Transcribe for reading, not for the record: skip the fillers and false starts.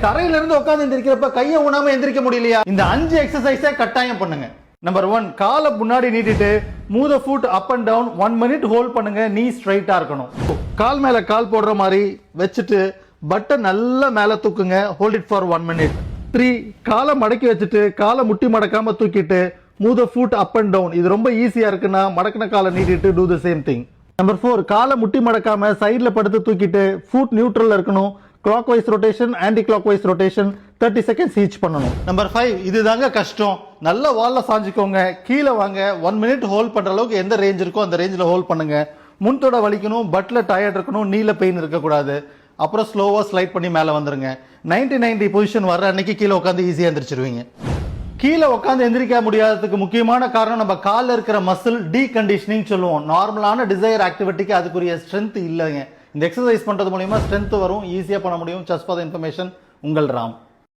தரையில இருந்து உட்கார்ந்து எந்திரிக்கிறப்ப கையை ஊனாம எந்திரிக்க முடியலையா? இந்த 5 எக்ஸசைஸை கட்டாயம் பண்ணுங்க. நம்பர் 1, காலை முன்னாடி நீட்டிட்டு move the foot up and down 1 minute hold பண்ணுங்க. நீ ஸ்ட்ரைட்டா இருக்கணும். கால் மேல கால் போடுற மாதிரி வச்சுட்டு பட்டை நல்லா மேல தூக்குங்க. Hold it for 1 minute. 3, காலை மடக்கி வச்சுட்டு காலை முட்டி மடக்காம தூக்கிட்டு move the foot up and down. இது ரொம்ப ஈஸியா இருக்குன்னா மடக்கின காலை நீட்டிட்டு do the same thing. Number 4, காலை முட்டி மடக்காம சைடுல படுத்து தூக்கிட்டு ஃபுட் நியூட்ரல்ல இருக்கணும். Clockwise rotation, anti clockwise rotation 30 seconds each பண்ணணும். நம்பர் 5, இதுதாங்க கஷ்டம். நல்ல வால்ல சாஞ்சிக்கோங்க. கீழே வாங்க. 1 மினிட் ஹோல்ட் பண்ற அளவுக்கு எந்த ரேஞ்ச் இருக்கோ அந்த ரேஞ்சில் ஹோல்ட் பண்ணுங்க. முன்தோட வலிக்கணும், பட்ல டயர்ட் இருக்கணும், நீல பெயின் இருக்கக்கூடாது. அப்புறம் ஸ்லோவா ஸ்லைட் பண்ணி மேலே வந்துருங்க. 90 பொசிஷன் வர்ற அன்னைக்கு கீழே உட்காந்து ஈஸியா எந்திரிச்சிருவீங்க. கீழே உட்காந்து எந்திரிக்க முடியாததுக்கு முக்கியமான காரணம் நம்ம காலில் இருக்கிற மசில் டீகண்டிஷனிங் சொல்லுவோம். நார்மலான டிசைர் ஆக்டிவிட்டிக்கு அதுக்குரிய ஸ்ட்ரென்த் இல்லைங்க. இந்த எக்ஸசைஸ் பண்றது மூலமா ஸ்ட்ரென்த் வரும், ஈஸியா பண்ண முடியும். ஜஸ்ட் ஃபார் தி இன்ஃபர்மேஷன், உங்கள் ராம்.